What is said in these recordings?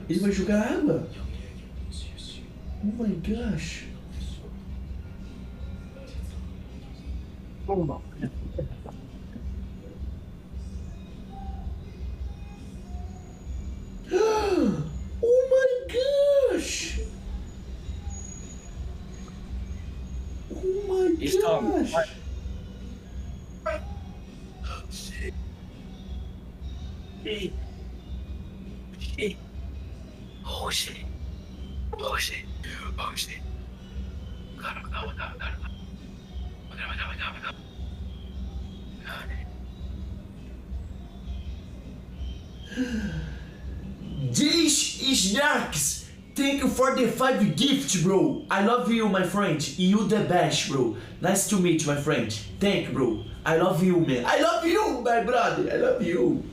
Ele vai jogar água? Oh my gosh. Bomba. Oh my gosh. Oh my He's coming. gosh. Shit. Shit. Shit. Oh shit. Oh shit. Oh shit. Got him. This is Narks. Thank you for the 5 gifts, bro. I love you, my friend. You the best, bro. Nice to meet you, my friend. Thank you, bro. I love you, man. I love you, my brother. I love you.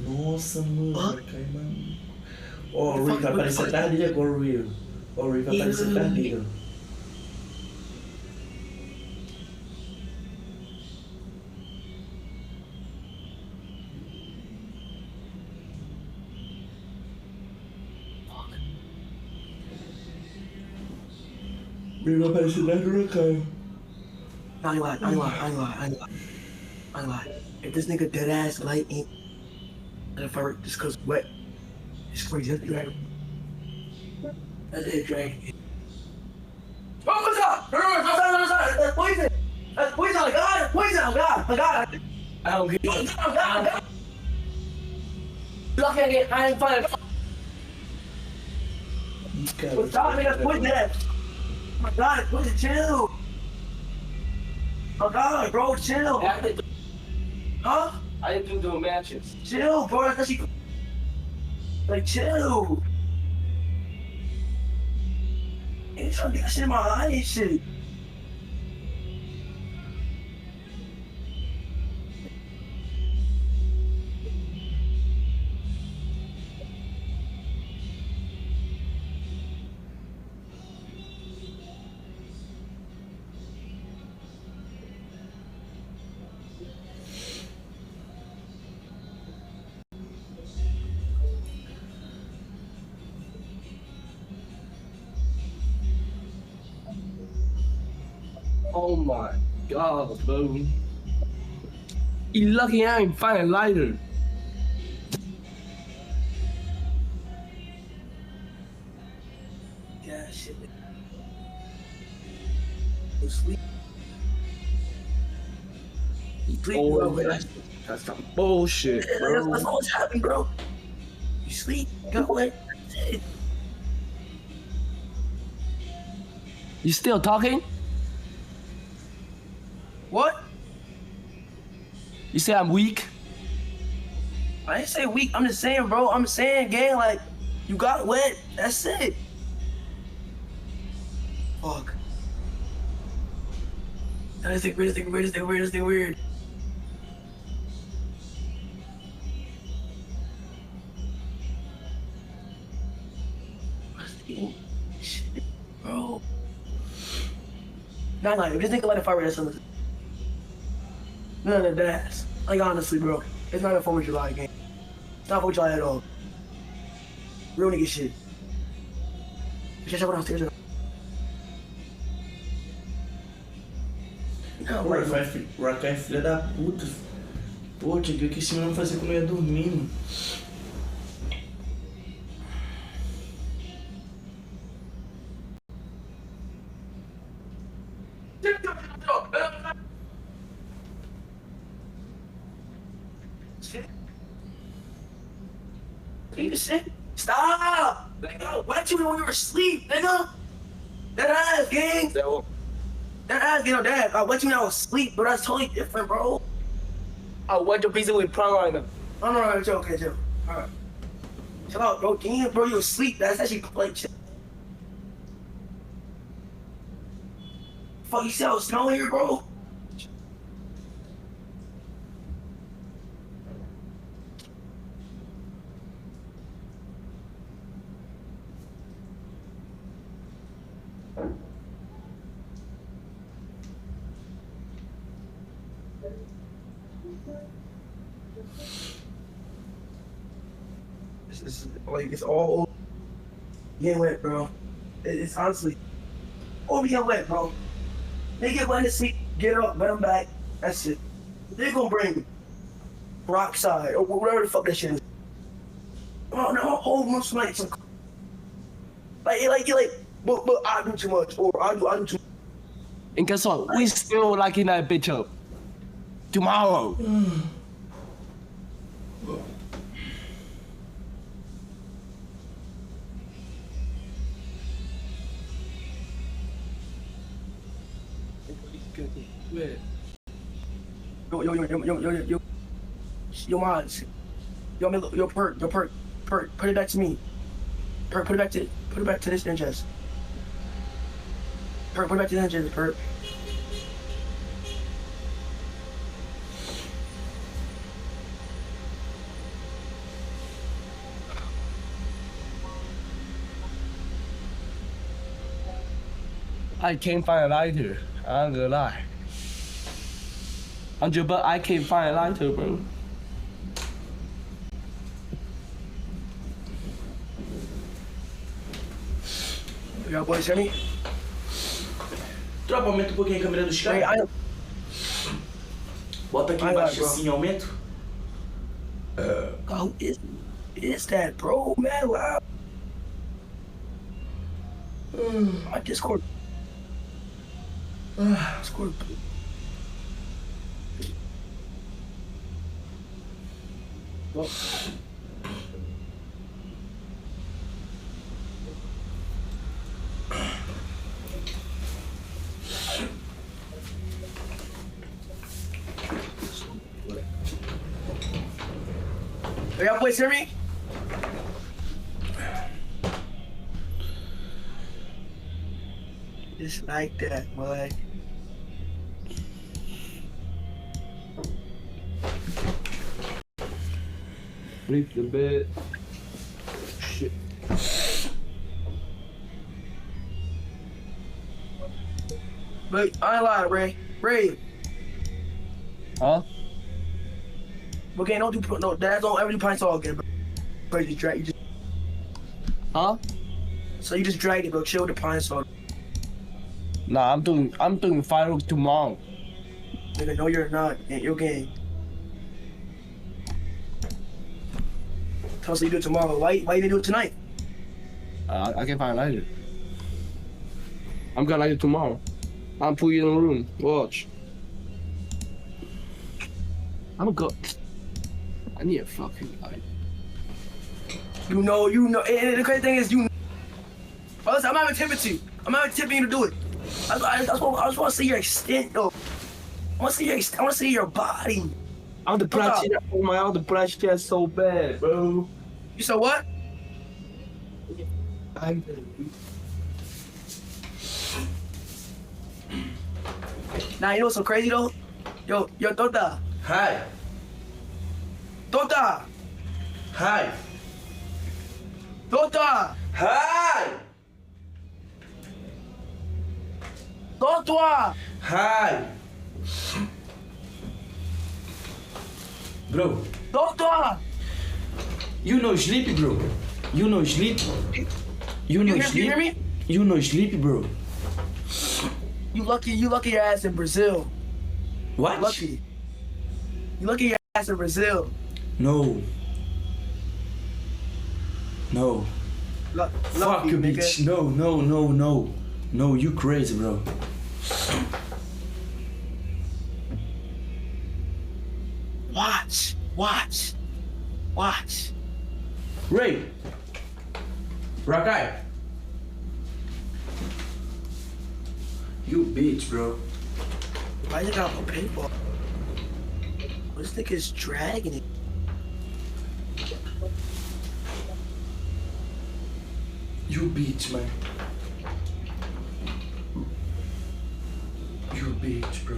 Nossa, mano, Rakai, mano. Ó, o Rick vai aparecer atrás dele agora, o Rick. Ó, o Rick vai aparecer atrás dele, ó. O Rick vai aparecer atrás do Rakai. I ain't lie. If this nigga dead ass light ain't if I just cause wet, it's crazy. That's dragon. That's it, dragon. Oh, what's up? That's poison. That's poison. Oh God, poison. Oh God. I don't get it. Oh God. Lucky I ain't fine. What's up, nigga? Poison. Oh my God, poison. Chill. Oh God, bro, chill. Huh? I didn't do matches. Chill, bro. That's actually like chill. You're trying to get that shit in my eye and shit. Oh my god, bro. You lucky I ain't find a lighter. Yeah, shit. You sleep. You sleep, Oh, bro. that's some bullshit, bro. That's what's happening, bro. You sleep. Go away. You still talking? What? You say I'm weak? I didn't say weak. I'm just saying, bro. I'm saying, gang, like, you got wet. That's it. Fuck. Weirdest thing weird. Shit, bro. Not like, if you think of like a fire, that's something. None of that. Like, honestly, bro. It's not a 4th of July game. It's not 4th of July at all. Real nigga shit. Just check downstairs. Não, O Rakai é filha da puta. Pô, tinha que ver o que esse menino fazer quando eu ia dormir, mano. Shit. Stop! Nigga, why didn't you when we were asleep, nigga? That ass, gang. That ass, gang, dad. I wet you when I was asleep, but that's totally different, bro. I went to pizza with prime. No, chill, okay, chill. Alright. Chill out, bro. Damn, bro, you asleep. That's actually like shit. Fuck, you see how it's snowing here, bro? It's like it's all over. Getting wet, bro. It's honestly over getting wet, bro. They get wet in the seat, get up, let them back. That's it. They're gonna bring Rockside or whatever the fuck that shit is. Oh no, whole Muslim like some but I do too much or I do too. And guess what? We still locking that bitch up. Tomorrow. Yo, mods. Yo, perk, put it back to me. Perk, put it back to this ninjas. Perk, put it back to the ninjas, perk. I can't find a lighter. I'm gonna lie. But I can't find a lighter, bro. Y'all boys hear me? Tropa, aumenta um pouquinho a câmera dos Hey, caras. Bota aqui embaixo bro. assim, aumento. Who is that, bro? Man, wow. My Discord. Discord. Well. Y'all boys hear me? Just like that, boy. Leave the bed. Shit. But I ain't lying, Ray. Ray. Huh? Okay, don't do no. That's don't ever do pints all again, bro. Bro, you just drag. You just, Huh? so you just drag it, bro. Chill with the pints all. Nah, I'm doing fireworks tomorrow. Nigga, no, you're not. Ain't your game. Tell us you do it tomorrow. Why you didn't do it tonight? I can find a lighter. I'm gonna light it tomorrow. I'm putting it in the room. Watch. I'm good. I need a fucking light. You know. And the crazy thing is, you know. Oh, listen, I'm not even tipping to you. I'm not even tipping you to do it. I just want to see your extent, though. I want to see your body. I want to brush it. Oh my! I want to brush that so bad, bro. You said what? Nah, you know what's so crazy though? Yo, Tota. Hi. Tota. Hi. Tota. Hi. Tota. Hi. Bro, Tota. you no sleep, bro. You no sleep. You no You sleep. hear me? You no sleep, bro. You lucky your ass in Brazil. What? Lucky. You lucky your ass in Brazil. No. No. Fuck Lucky, you, nigga. bitch. No. No, you crazy, bro. Watch. Ray. Rakai. You bitch, bro. Why you got a paintball? This nigga's dragging it. You bitch, man. You bitch, bro.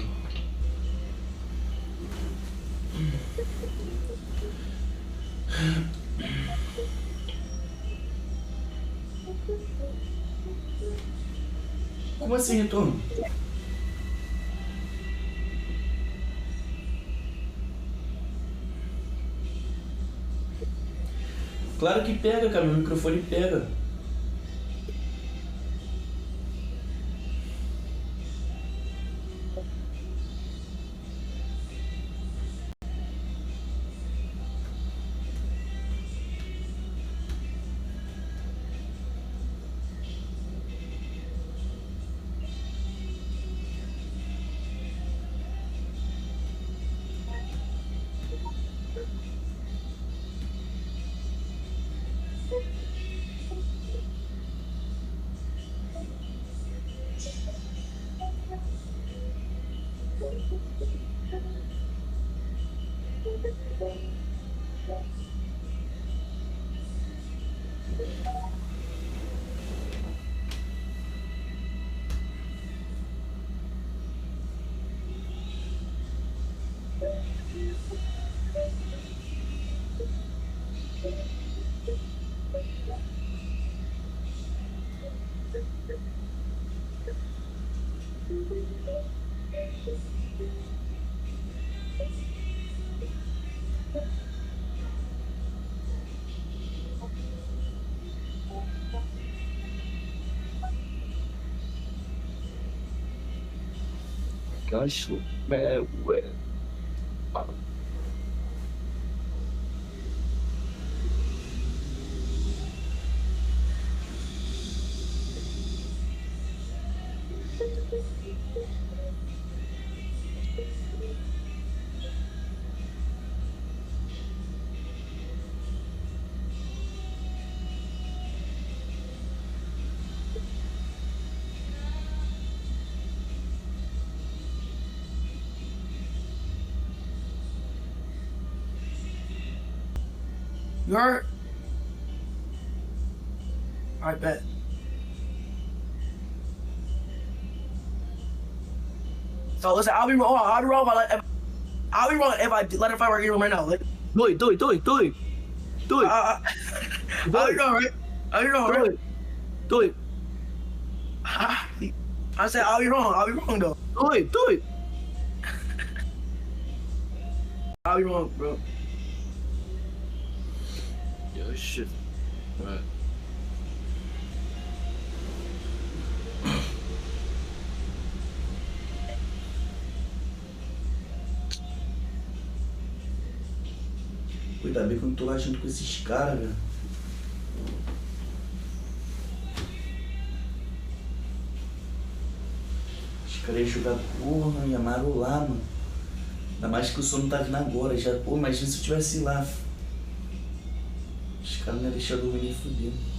Como assim, retorno? Claro que pega, cara. Meu microfone pega. Gosh, man, well. You heard? I bet. So listen, I'll be wrong. I'll be wrong I'll be wrong if I let it fire room right now. Like, Do it. Do it. I'll be wrong, right? I'll be wrong, right? Do it. I said I'll be wrong. I'll be wrong though. Do it. I'll be wrong, bro. Yeah, shit. Right. Ainda bem que eu não tô lá junto com esses caras, velho. Os caras iam jogar porra, ia marolar, mano. Ainda mais que o som não tá vindo agora. Já, pô, imagina se eu tivesse lá. Os caras não iam deixar eu dormir nem fudendo.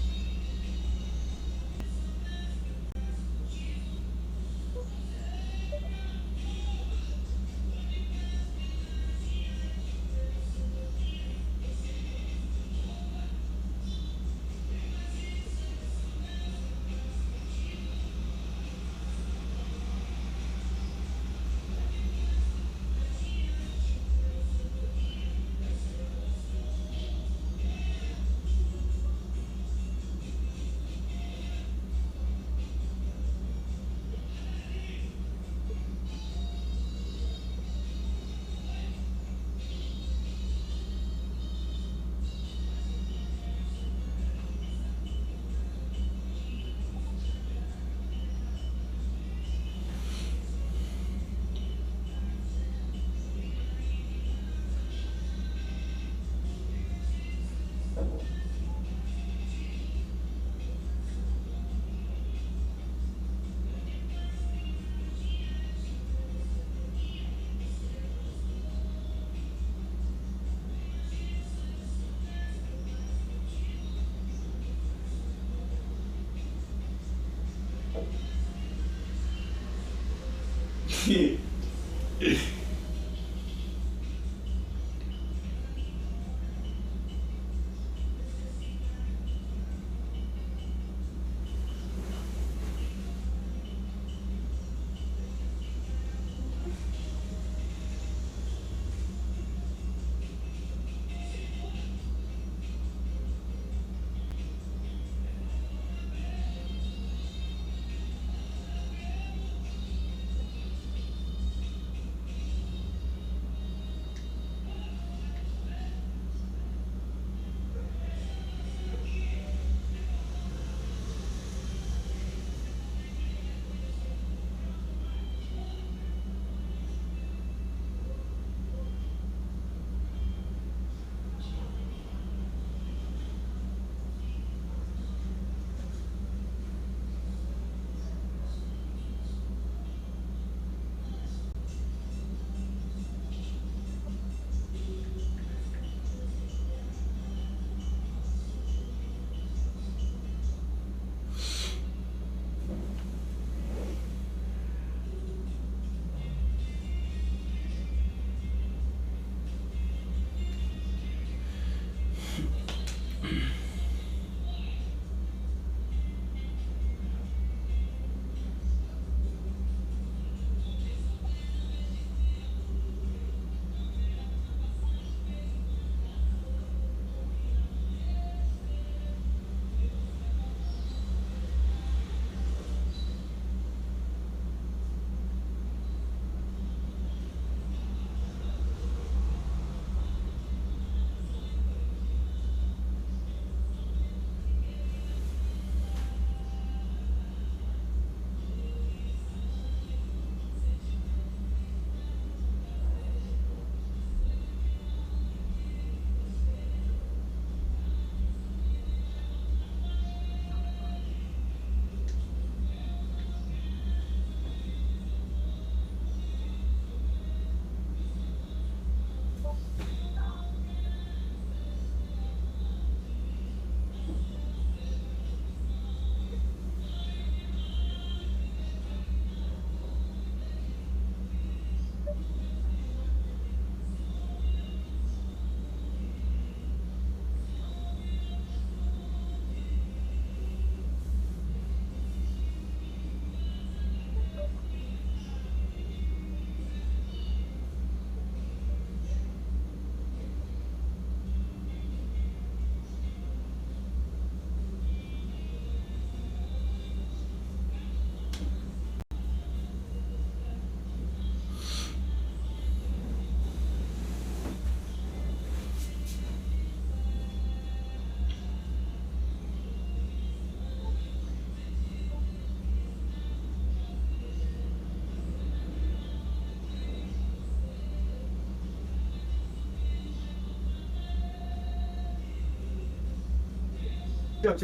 Chill.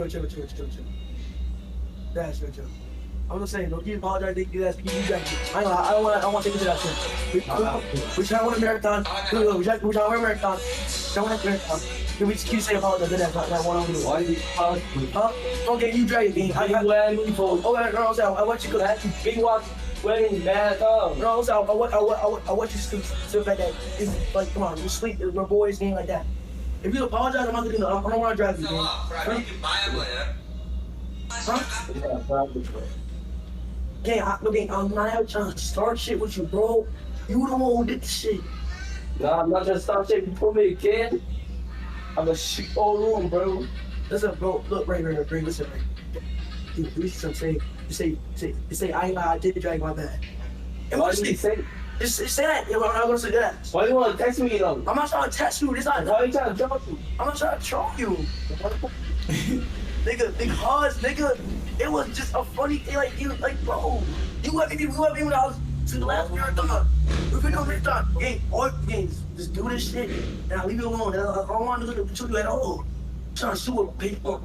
That's chill. I'm just saying, don't you apologize, thank you, that's you guys. I don't want to take it to that shit. We try to win a marathon. We try to win a marathon. Don't win a marathon. Can we just keep saying apologize? That's not one on you. Why you apologize? Huh? Okay, you drag it. I want you to go. Big walk wedding marathon. No, I want you to feel like that. It's like, come on, you sleep. We're boys, game like that. If you apologize, I'm not gonna do it. I don't want to drag you, man. Huh? Gang, I'm not out trying to start shit with you, bro. You the one who did the shit. Nah, I'm not just start shit before me again. I'm a shit all room, bro. Listen, bro, look, right, listen, right. You see what I'm saying? You say, I did drag my bad. And Why what did you say? Just say that. I'm not gonna say that. Why do you want to text me though? I'm not trying to test you. This not. Why are you trying to jump you? I'm not trying to troll you. Nigga, because it was just a funny thing. Like you, like bro, you let me when I was to the last marathon. We're doing marathon. Gang, all games, just do this shit, and I'll leave you alone. I don't want to look at you at all. I'm trying to sue with people.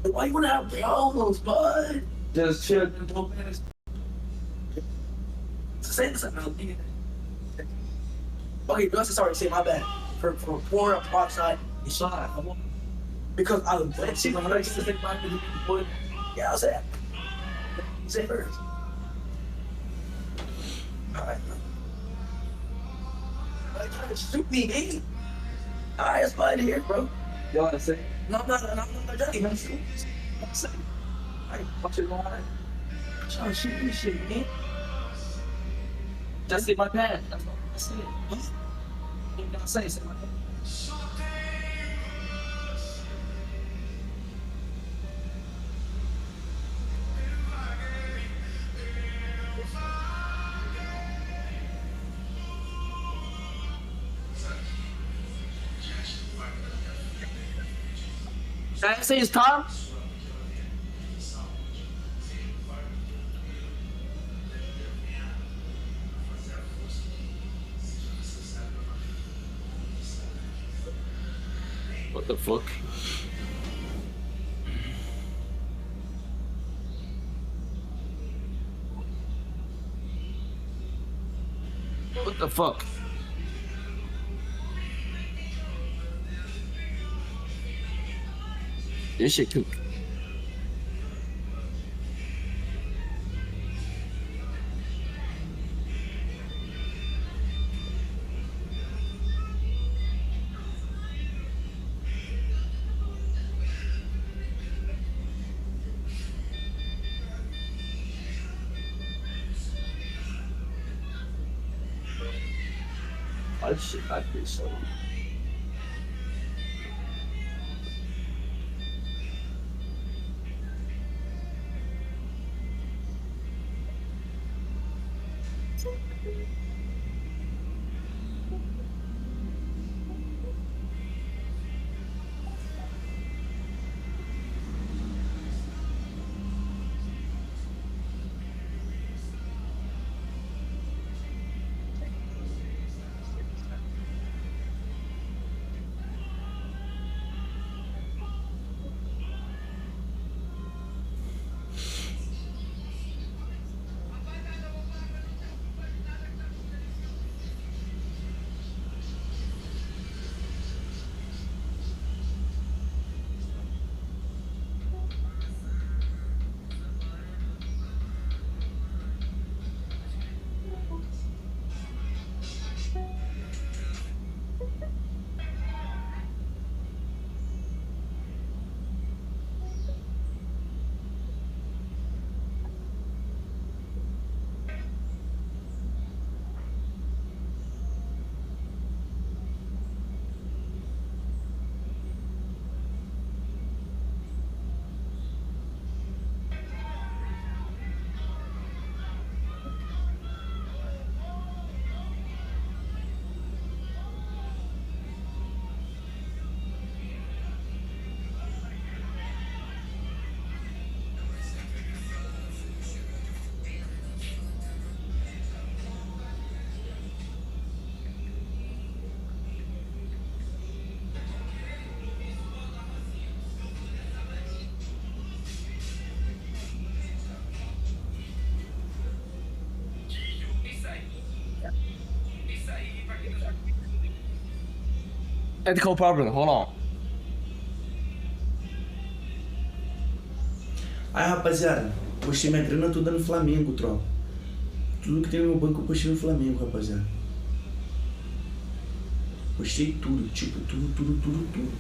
Like, why you wanna have problems, bud? Just chill. Say this. Okay, let's sorry. Say my bad for pouring up outside. Because I was yeah, I'll say that. Say it first. Alright. Like, trying to shoot me, baby. Alright, that's fine here, bro. You want to say? No, I'm not joking, man. I'm saying. Alright, watch it going on. Trying to shoot me shit, man. Just in my pants. That's all. That's it. You gotta say my bad. Can I say it's Tom? What the fuck? What the fuck? This shit cook. Oh shit, I feel so. Ethical problem. Hold on. Aí, rapaziada, postei minha grana toda no Flamengo, tropa. Tudo que tem no meu banco eu postei no Flamengo, rapaziada. Postei tudo, tipo, tudo.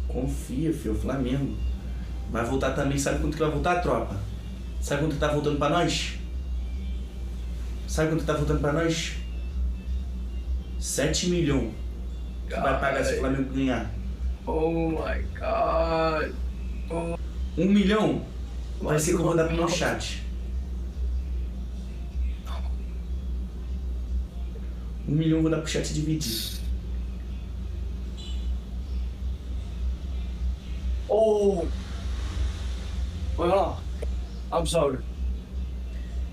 Confia, filho, Flamengo. Vai voltar também, sabe quanto que vai voltar, tropa? Sabe quanto que tá voltando pra nós? Sabe quanto que tá voltando pra nós? 7 milhões. Que vai pagar se o Flamengo ganhar. Oh my god. 1 milhão vai ser que eu vou dar pro meu chat. 1 milhão eu vou dar pro chat dividir. Oh. Wait, hold on. I'm sorry.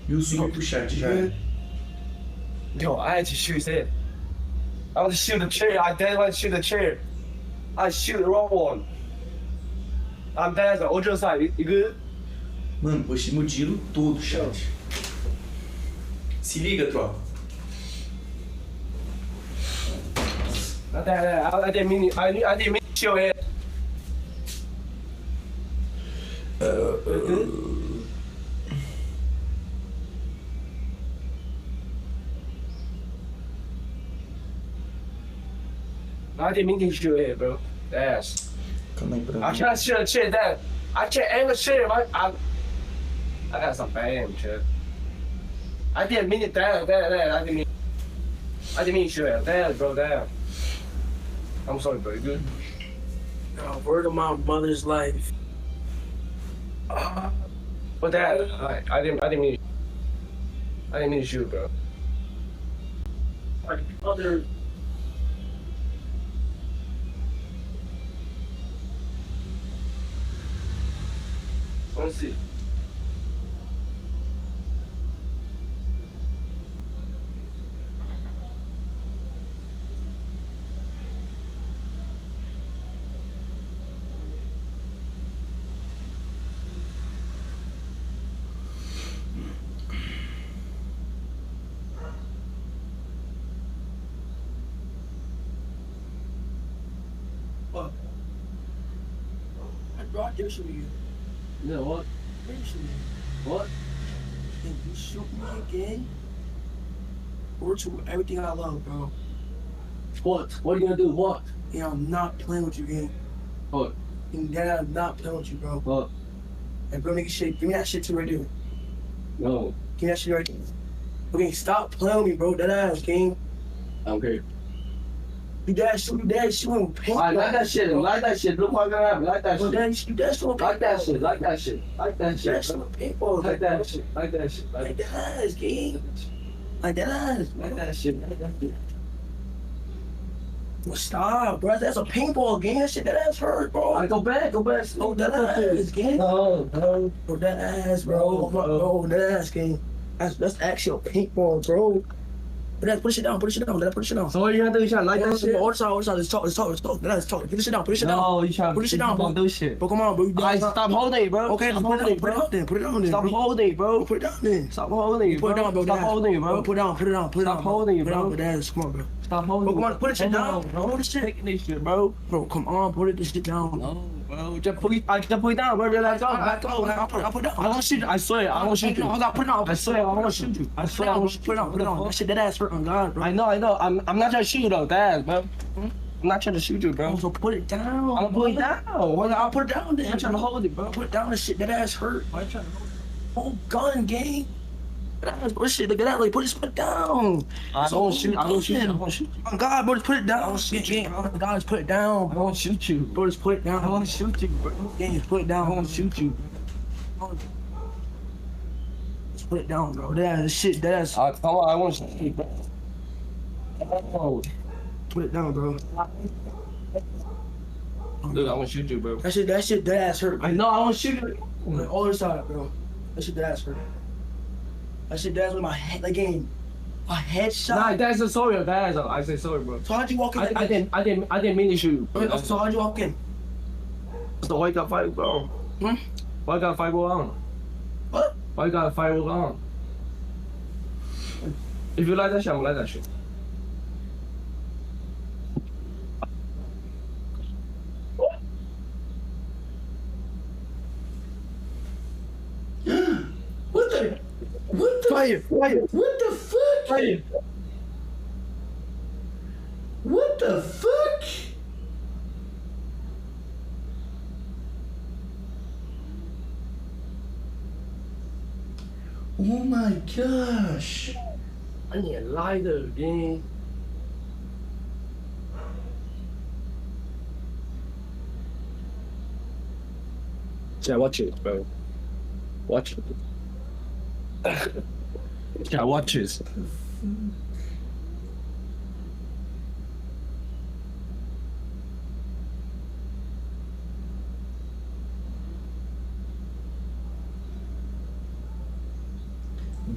E o sub pro chat já. Yo, I had to shoot that. I want to shoot the chair. I didn't want to shoot the chair. I shoot the wrong one. I'm dead. On your side. You good? Mano, postei meu dinheiro todo, chat. Se liga, tropa. I didn't mean to show it. I didn't mean to shoot it, bro. Yes. Calma aí pra I mim. tried to shoot a chair that. I can't aim the chair. I got some bad shit. I didn't mean it that. I didn't mean to shoot it. That, bro, that. I'm sorry, bro. You good? Word of my mother's life. But that, I didn't mean to shoot, bro. Like other. Let's see. What? I brought this to you. Yeah, what? What? And you shoot me again? Or to everything I love, bro. What? What are you gonna do? What? And I'm not playing with you, gang. What? And then I'm not playing with you, bro. What? And bro, nigga, shit, give me that shit too right there. No. Give me that shit right there. Okay, stop playing with me, bro. That ass, gang. I don't care. You dad shooting paint. I like that shit. Like that shit. Look what gonna happen. Like that Bro, shit. you dad shooting Like that paintballs. shit. Like that shit. Like that Dad shit. shooting paintballs. Like that shit. Like that shit. Like that ass, gang. Like that ass. Like that shit. Like that shit. Well, stop, bro. That's a paintball, gang. That shit, that ass hurt, bro. I go back. Go back. Oh, that ass, gang. No. Bro, that ass, bro. Bro, that ass, gang. That's actually a paintball, bro. But put shit down, put shit down, let put shit down. So what you gonna do? You trying to like that shit? All the time, let's talk. Let's talk. Put this shit down, put this shit down. No, you trying to Put this shit down, bro. do shit. Bro, come on, bro. I stop holding it, bro. Okay, stop put it holding down, put it down then, put it down then. Stop bro. holding it, bro. Put it down then. Stop holding it, Put it down, bro. Stop holding it, bro. Put it down, put it down, put it down. Stop holding it, Put it down, bro. put that. Come on, bro. Stop holding Bro, it. come on, put it shit down. No, Put this shit. taking this shit, bro. Bro, come on, put this shit down. No, bro. Just put it down, bro. Let go. Let go. I'll put it down. I won't shoot you. I swear, I won't shoot you. Hold on, put it down. I swear, I won't shoot you. I swear, I won't shoot you. Put it down, put it down. That shit, that ass hurt on God, bro. I know. I'm not trying to shoot you though, Dad, bro. I'm not trying to shoot you, bro. So put it down. I'm gonna put it down. Well, I'll put it down then. I'm trying to hold it, bro. Put it down. That shit, that ass hurt. I'm trying to hold it. Oh, gun, gang. That ass, bro, shit, look at that. Like, put it down. I don't shoot. I don't shoot. I won't shoot you. Oh, God, bro, just put it down. Oh, God, just put it down, I bro. won't shoot you. Bro, just put it down. I won't shoot you, bro. Gang, just put it down. I won't shoot you. Just put it down, bro. That ass, shit, that ass. Come on, I won't shoot you, bro. Oh, Put it down, bro. dude, I won't shoot you, bro. That shit, that ass hurt. I know I won't shoot you. On the other side, bro. That shit, that ass hurt. That shit, that ass with my head, like, game. A headshot? Nah, that's a sorry. I say sorry, bro. So how'd you walk in? I didn't mean to shoot. So how'd you walk in? So why you got fight on? Why you got fight on? What? Why you got fight on? If you like that shit, I'm gonna like that shit. What the? Fire! What the fuck? Fire! What the fuck? Oh my gosh. I need a lighter again. Yeah, watch it, bro. Watch it. Yeah, watch it.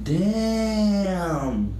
Damn.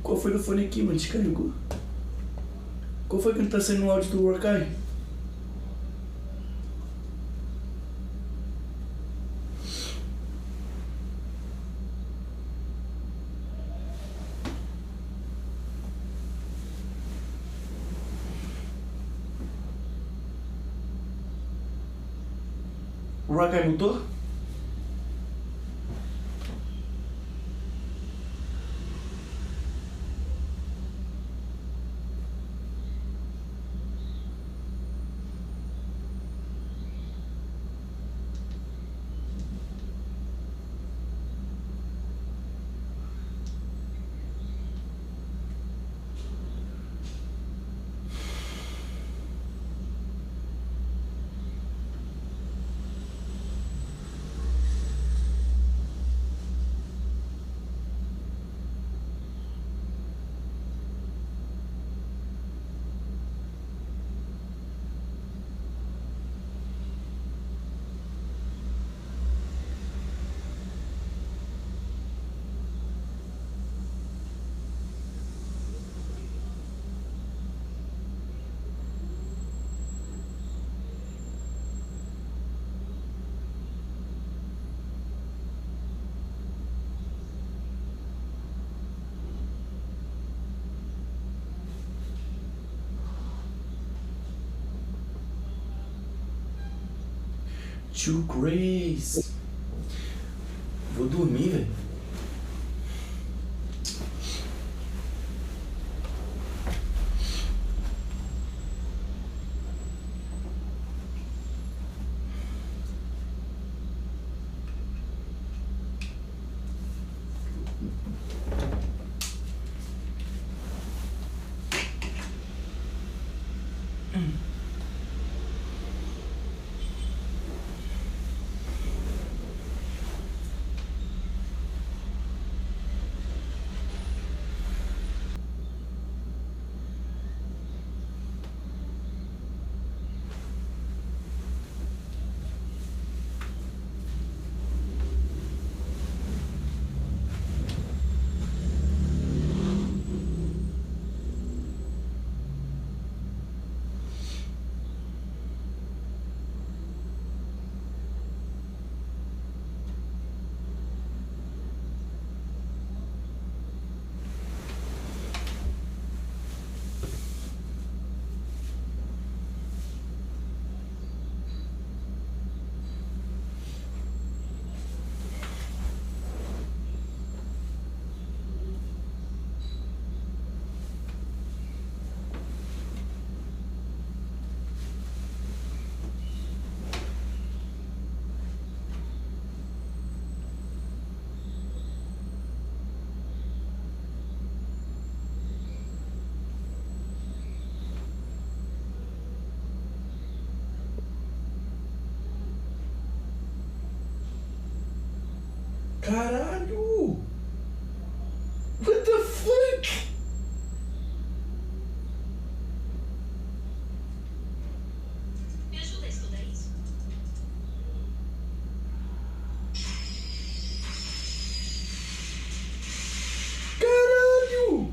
Qual foi do fone aqui, mano? Descarregou. Qual foi que não tá saindo o áudio do Rakai? O Rakai mutou? Tio Grace. Vou dormir, velho. Caralho! What the fuck? Me ajuda a estudar isso. Caralho!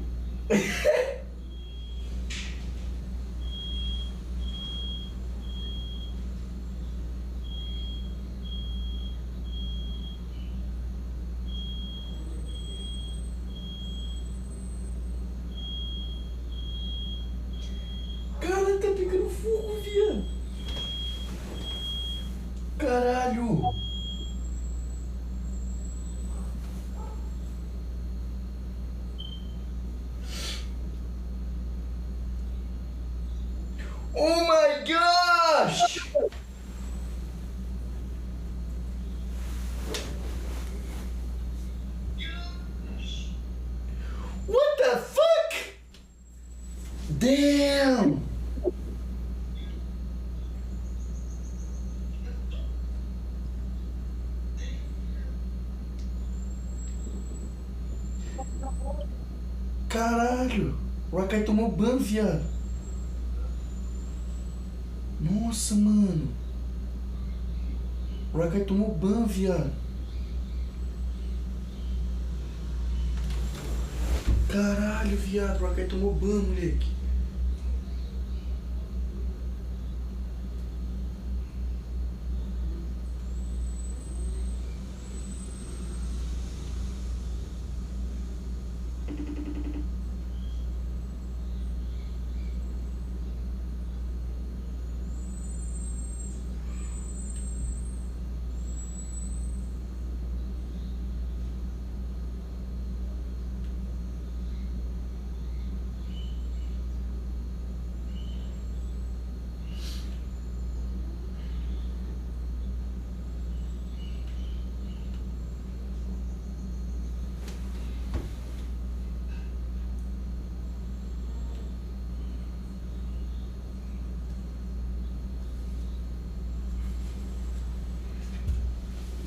Cara, tá pegando fogo, viado. Caralho! Oh my gosh! What the fuck? Damn! Caralho! O Rakai tomou ban, viado. Nossa, mano. O Rakai tomou ban, viado. Caralho, viado. O Rakai tomou ban, moleque.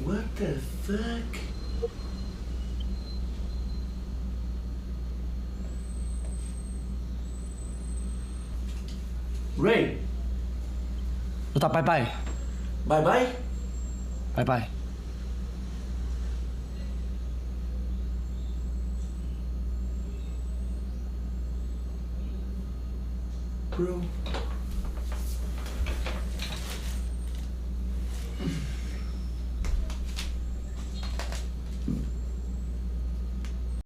What the fuck? Ray, Tota, bye bye. bye bye? Bye bye. Bro.